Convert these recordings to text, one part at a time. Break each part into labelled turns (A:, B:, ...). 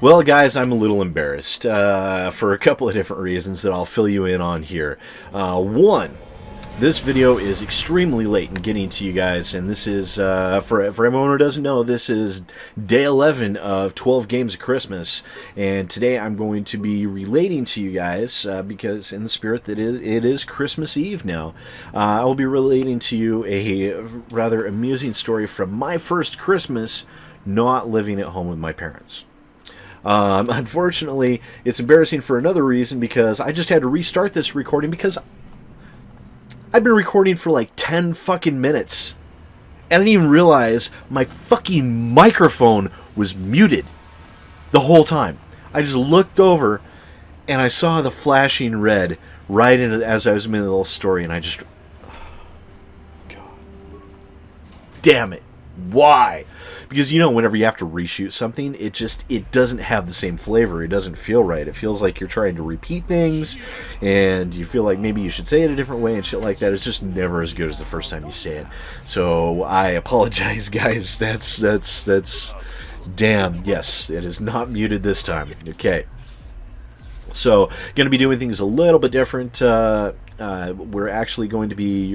A: Well, guys, I'm a little embarrassed for a couple of different reasons that I'll fill you in on here. One, this video is extremely late in getting to you guys, and this is, for everyone who doesn't know, this is day 11 of 12 Games of Christmas, and today I'm going to be relating to you guys, because in the spirit that it is Christmas Eve now, I will be relating to you a rather amusing story from my first Christmas not living at home with my parents. Unfortunately, it's embarrassing for another reason, because I just had to restart this recording because I've been recording for like 10 fucking minutes. And I didn't even realize my fucking microphone was muted the whole time. I just looked over and I saw the flashing red right in as I was in the little story, and I just... God. Damn it. Why? Because, you know, whenever you have to reshoot something, it doesn't have the same flavor. It doesn't feel right. It feels like you're trying to repeat things, and you feel like maybe you should say it a different way and shit like that. It's just never as good as the first time you say it. So I apologize, guys. That's damn. Yes, it is not muted this time. Okay. So, going to be doing things a little bit different. You're actually going to be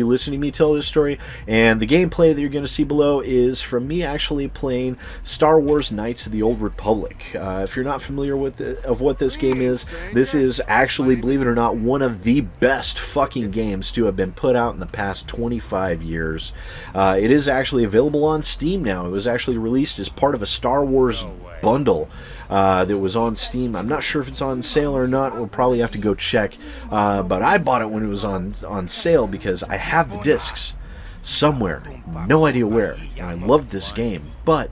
A: listening to me tell this story, and the gameplay that you're going to see below is from me actually playing Star Wars Knights of the Old Republic. If you're not familiar with what this game is, this is actually, believe it or not, one of the best fucking games to have been put out in the past 25 years. It is actually available on Steam now. It was actually released as part of a Star Wars bundle that was on Steam. I'm not sure if it's on sale or not. We'll probably have to go check. But I bought it when it was on sale because I have the discs somewhere. No idea where. And I loved this game. But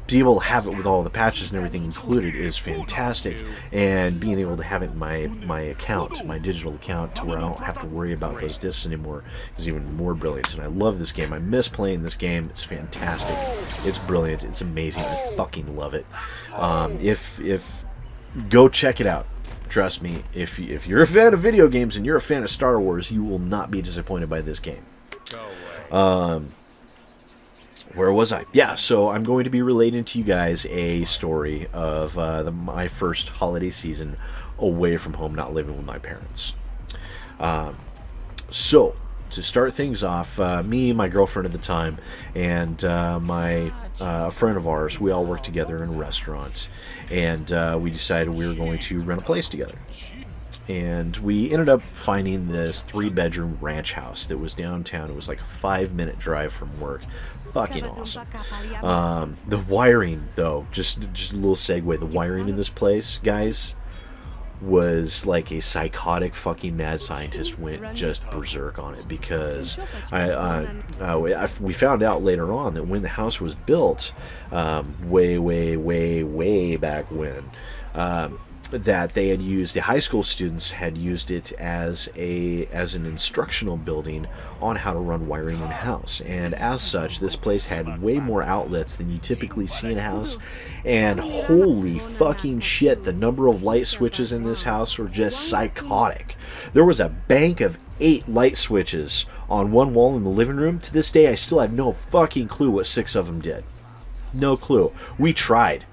A: to be able to have it with all the patches and everything included is fantastic. And being able to have it in my account, my digital account, to where I don't have to worry about those discs anymore is even more brilliant. And I love this game. I miss playing this game. It's fantastic. It's brilliant. It's amazing. I fucking love it. If go check it out. Trust me, if you're a fan of video games and you're a fan of Star Wars, you will not be disappointed by this game. Where was I? Yeah, so I'm going to be relating to you guys a story of my first holiday season away from home, not living with my parents. So, to start things off, me, my girlfriend at the time, and a friend of ours, we all worked together in a restaurant, and we decided we were going to rent a place together. And we ended up finding this 3-bedroom ranch house that was downtown. It was like a 5-minute drive from work. Fucking awesome. The wiring, though, just a little segue, the wiring in this place, guys, was like a psychotic fucking mad scientist went just berserk on it, because we found out later on that when the house was built, way back when, that they had used, the high school students had used it as an instructional building on how to run wiring in a house, and as such this place had way more outlets than you typically see in a house. And holy fucking shit, the number of light switches in this house were just psychotic. There was a bank of 8 light switches on one wall in the living room. To this day I still have no fucking clue what 6 of them did. No clue. We tried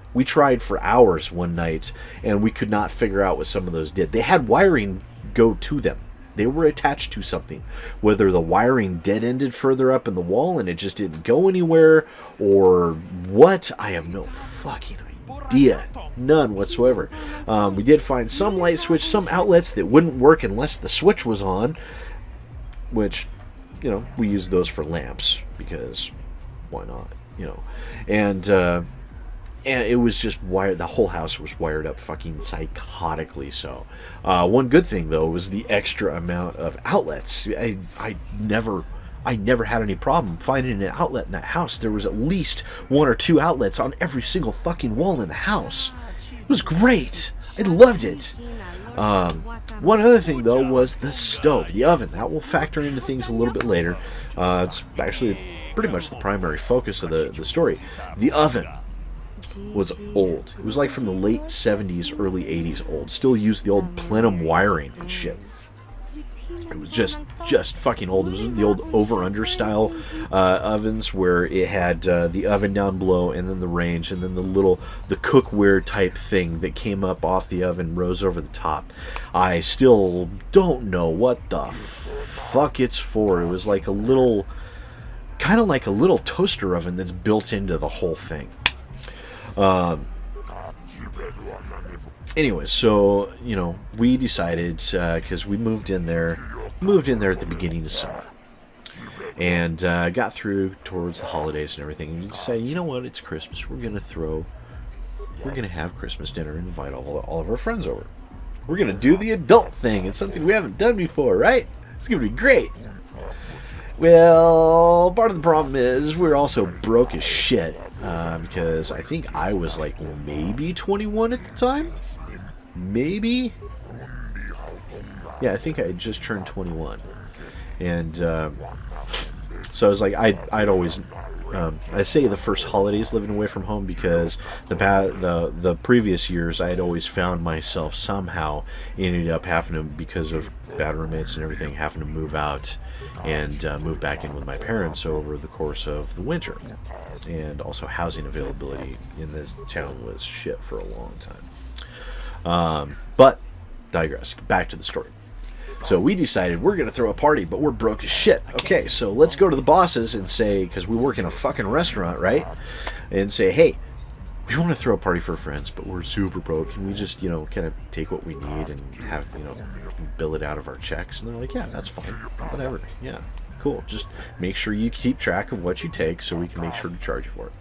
A: for hours one night, and we could not figure out what some of those did. They had wiring go to them. They were attached to something. Whether the wiring dead-ended further up in the wall and it just didn't go anywhere, or what, I have no fucking idea. None whatsoever. We did find some light switch, some outlets that wouldn't work unless the switch was on, which, you know, we used those for lamps, because why not, you know. And it was just wired. The whole house was wired up fucking psychotically. So, one good thing though was the extra amount of outlets. I never had any problem finding an outlet in that house. There was at least 1 or 2 outlets on every single fucking wall in the house. It was great. I loved it. One other thing though was the stove, the oven. That will factor into things a little bit later. It's actually pretty much the primary focus of the story. The oven was old. It was like from the late 70s, early 80s old. Still used the old plenum wiring and shit. It was just fucking old. It was the old over-under style ovens where it had the oven down below and then the range and then the cookware type thing that came up off the oven rose over the top. I still don't know what the fuck it's for. It was like a little, kind of like a little toaster oven that's built into the whole thing. Anyway, so, you know, we decided, because we moved in there at the beginning of summer, and got through towards the holidays and everything, and we decided, you know what, it's Christmas, we're going to have Christmas dinner and invite all of our friends over. We're going to do the adult thing. It's something we haven't done before, right? It's going to be great. Well, part of the problem is we're also broke as shit, because I think I was like maybe 21 at the time. Maybe? Yeah, I think I had just turned 21. And so I was like, I'd always... I say the first holidays living away from home because the previous years I had always found myself somehow ended up having to, because of bad roommates and everything, having to move out and move back in with my parents over the course of the winter. And also housing availability in this town was shit for a long time. But digress. Back to the story. So we decided we're going to throw a party, but we're broke as shit. Okay, so let's go to the bosses and say, because we work in a fucking restaurant, right? And say, hey, we want to throw a party for friends, but we're super broke. Can we just, you know, kind of take what we need and have, you know, bill it out of our checks? And they're like, yeah, that's fine. Whatever. Yeah, cool. Just make sure you keep track of what you take so we can make sure to charge you for it.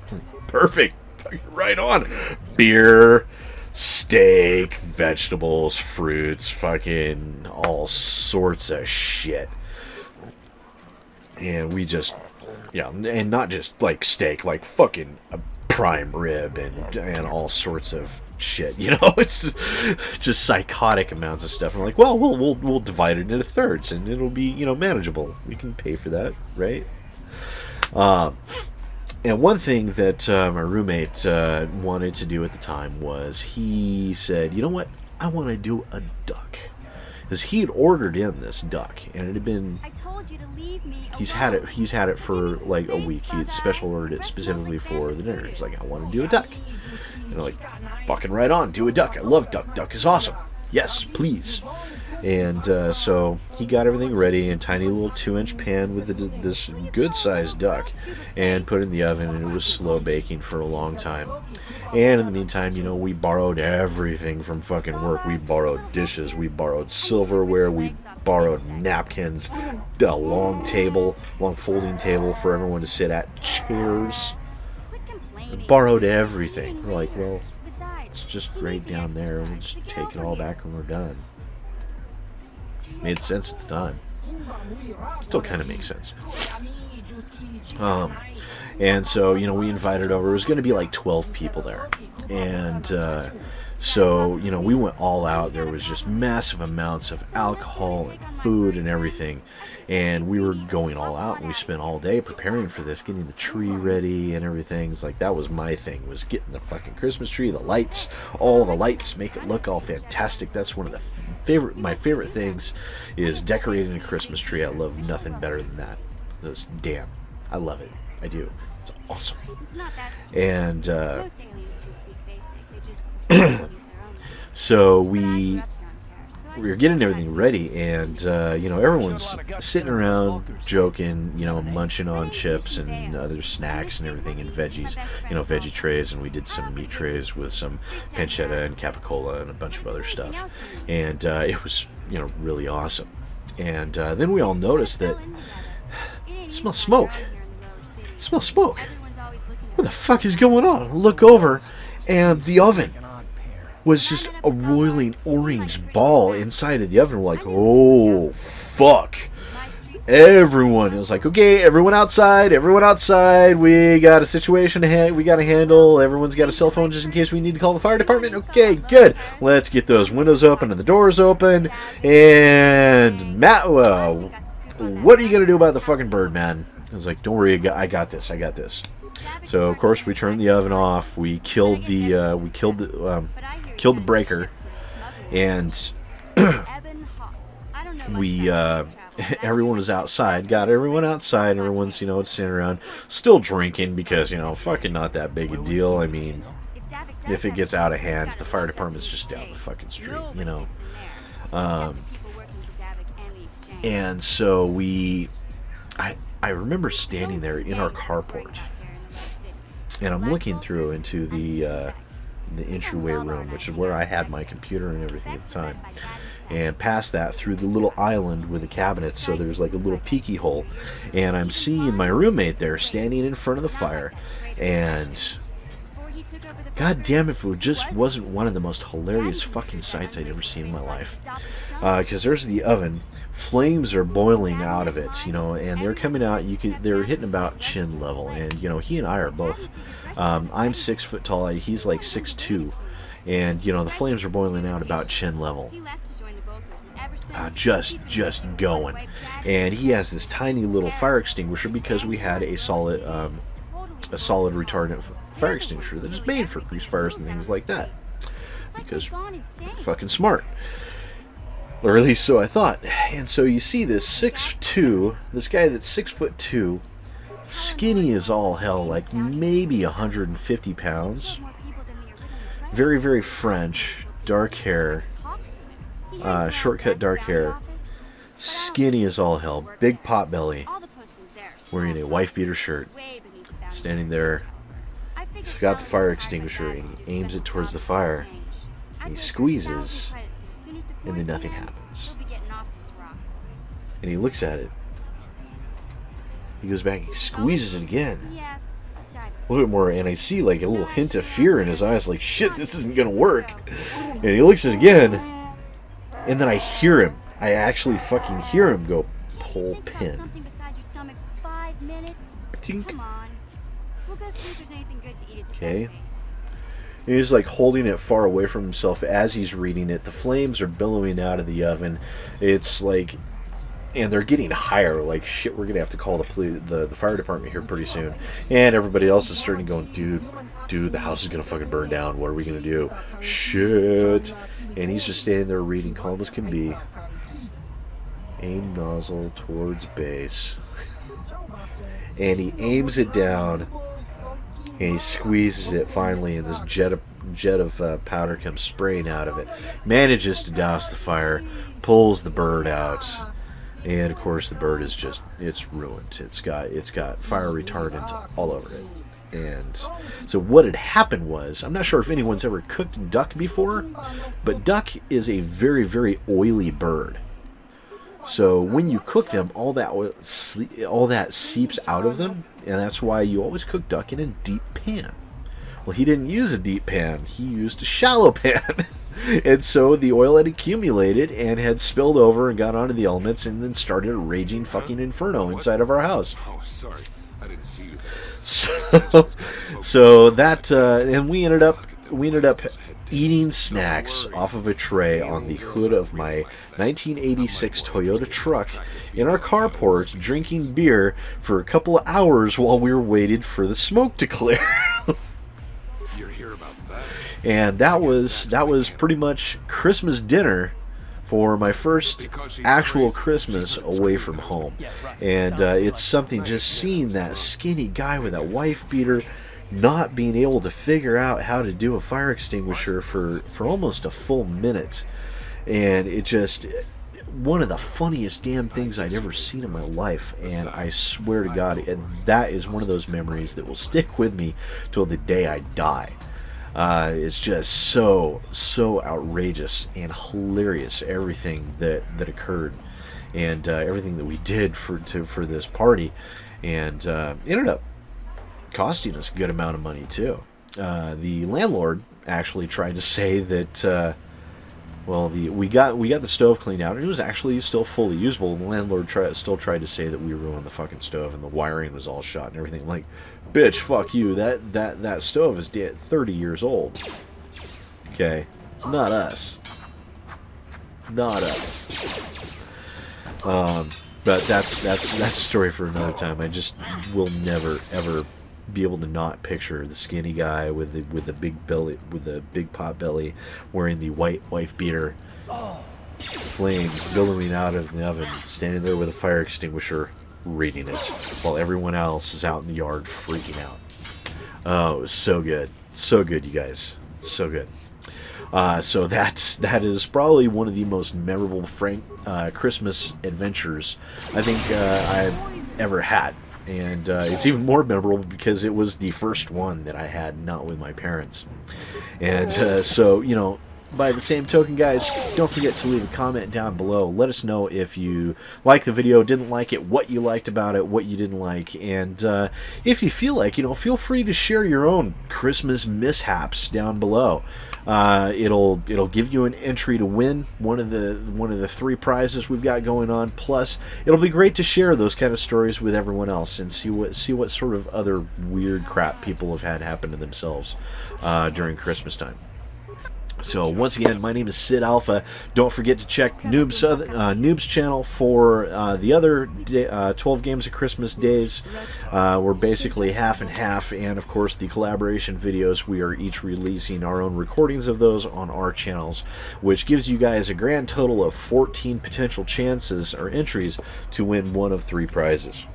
A: Perfect. Right on. Beer, steak, vegetables, fruits, fucking all sorts of shit. And we just, yeah, and not just like steak, like fucking a prime rib and all sorts of shit, you know. It's just psychotic amounts of stuff. I'm like, well, we'll divide it into thirds and it'll be, you know, manageable. We can pay for that, right? And one thing that my roommate wanted to do at the time was he said, you know what, I want to do a duck. Because he had ordered in this duck, and it had been, he's had it for like a week. He had special ordered it specifically for the dinner. He's like, I want to do a duck. And I'm like, fucking right on, do a duck. I love duck. Duck is awesome. Yes, please. And so he got everything ready in a tiny little 2-inch pan with this good-sized duck and put it in the oven, and it was slow baking for a long time. And in the meantime, you know, we borrowed everything from fucking work. We borrowed dishes, we borrowed silverware, we borrowed napkins, a long folding table for everyone to sit at, chairs. We borrowed everything. We're like, well, it's just right down there. We'll just take it all back when we're done. Made sense at the time. Still kind of makes sense. And so, you know, we invited over. It was going to be like 12 people there. And so, you know, we went all out. There was just massive amounts of alcohol and food and everything. And we were going all out. And we spent all day preparing for this, getting the tree ready and everything. It's like, that was my thing, was getting the fucking Christmas tree, the lights, all the lights, make it look all fantastic. That's one of the my favorite things is decorating a Christmas tree. I love nothing better than that. Just, damn, I love it. I do. It's awesome. And so we were getting everything ready, and you know, everyone's sitting around joking, you know, munching on chips and other snacks and everything, and veggies, you know, veggie trays, and we did some meat trays with some pancetta and capicola and a bunch of other stuff, and it was, you know, really awesome. And then we all noticed that smell smoke. What the fuck is going on? Look over, and the oven was just a roiling orange ball inside of the oven. We're like, oh, fuck. Everyone, it was like, okay, everyone outside. We got a situation we got to handle. Everyone's got a cell phone just in case we need to call the fire department. Okay, good. Let's get those windows open and the doors open. And Matt, what are you going to do about the fucking bird, man? I was like, don't worry, I got this. So of course we turned the oven off. We killed the breaker, and we everyone was outside, got everyone outside, everyone's, you know, sitting around still drinking because, you know, fucking not that big a deal. I mean, if it gets out of hand, the fire department's just down the fucking street, you know. And so I remember standing there in our carport, and I'm looking through into the entryway room, which is where I had my computer and everything at the time, and past that through the little island with the cabinets, so there's like a little peeky hole, and I'm seeing my roommate there standing in front of the fire, and god damn if it just wasn't one of the most hilarious fucking sights I'd ever seen in my life. Because there's the oven, flames are boiling out of it, you know, and they're coming out, they're hitting about chin level, and, you know, he and I are both, I'm 6 foot tall, he's like 6'2", and, you know, the flames are boiling out about chin level. Just going. And he has this tiny little fire extinguisher because we had a solid retardant fire extinguisher that is made for grease fires and things like that. Because fucking smart. Or at least so I thought. And so you see this 6'2", this guy that's 6'2", skinny as all hell, like maybe 150 pounds. Very, very French, dark hair, shortcut dark hair, skinny as all hell, big pot belly, wearing a wife beater shirt, standing there. He's got the fire extinguisher and he aims it towards the fire. And he squeezes, and then nothing happens. And he looks at it. He goes back and he squeezes it again. A little bit more, and I see like a little hint of fear in his eyes, like, shit, this isn't gonna work. And he looks at it again, and then I hear him. I actually fucking hear him go, pull pin. Tink. Okay. And he's like holding it far away from himself as he's reading it. The flames are billowing out of the oven. It's like, and they're getting higher. Like, shit, we're gonna have to call the fire department here pretty soon. And everybody else is starting going, dude, the house is gonna fucking burn down. What are we gonna do? Shit. And he's just standing there reading, calm as can be. Aim nozzle towards base. And he aims it down. And he squeezes it finally, and this jet of powder comes spraying out of it. Manages to douse the fire, pulls the bird out, and of course the bird is just, it's ruined. It's got fire retardant all over it. And so what had happened was, I'm not sure if anyone's ever cooked duck before, but duck is a very, very oily bird. So when you cook them, all that seeps out of them, and that's why you always cook duck in a deep pan. Well, he didn't use a deep pan. He used a shallow pan. And so the oil had accumulated and had spilled over and got onto the elements and then started a raging fucking inferno inside of our house.
B: Oh, sorry. I didn't see you.
A: So that, and we ended up eating snacks off of a tray on the hood of my 1986 Toyota truck in our carport, drinking beer for a couple of hours while we were waiting for the smoke to clear.
B: You're here about that.
A: And that was pretty much Christmas dinner for my first actual Christmas away from home. And it's something, just seeing that skinny guy with that wife beater not being able to figure out how to do a fire extinguisher for almost a full minute. And it just, one of the funniest damn things I'd ever seen in my life. And I swear to God, that is one of those memories that will stick with me till the day I die. It's just so outrageous and hilarious, everything that occurred, and everything that we did for this party, and ended up costing us a good amount of money too. The landlord actually tried to say that we got the stove cleaned out and it was actually still fully usable. The landlord still tried to say that we ruined the fucking stove and the wiring was all shot and everything. Like, bitch, fuck you. That stove is 30 years old. Okay, it's not us. Not us. But that's a story for another time. I just will never ever be able to not picture the skinny guy with the big belly, with the big pot belly, wearing the white wife beater, flames billowing out of the oven, standing there with a fire extinguisher, reading it, while everyone else is out in the yard freaking out. Oh, it was so good. So good, you guys. So good. So that is probably one of the most memorable Christmas adventures I think I've ever had. And it's even more memorable because it was the first one that I had not with my parents. And so, you know, by the same token, guys, don't forget to leave a comment down below. Let us know if you liked the video, didn't like it, what you liked about it, what you didn't like. And if you feel like, you know, feel free to share your own Christmas mishaps down below. It'll give you an entry to win one of the 3 prizes we've got going on. Plus, it'll be great to share those kind of stories with everyone else and see what sort of other weird crap people have had happen to themselves during Christmas time. So once again, my name is SidAlpha. Don't forget to check Noob's channel for the other 12 Games of Christmas days. We're basically half and half, and of course the collaboration videos, we are each releasing our own recordings of those on our channels, which gives you guys a grand total of 14 potential chances or entries to win one of 3 prizes.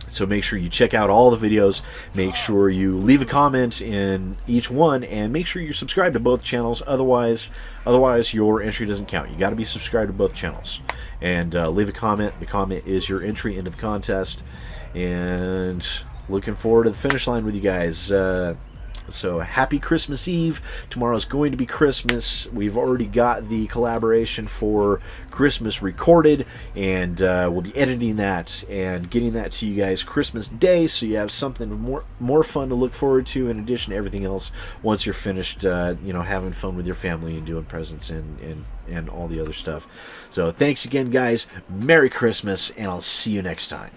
A: So make sure you check out all the videos, make sure you leave a comment in each one, and make sure you subscribe to both channels. Otherwise your entry doesn't count. You got to be subscribed to both channels. And leave a comment. The comment is your entry into the contest. And looking forward to the finish line with you guys. So happy Christmas Eve. Tomorrow's going to be Christmas. We've already got the collaboration for Christmas recorded, and we'll be editing that and getting that to you guys Christmas Day, so you have something more fun to look forward to in addition to everything else once you're finished you know, having fun with your family and doing presents and all the other stuff. So thanks again, guys. Merry Christmas, and I'll see you next time.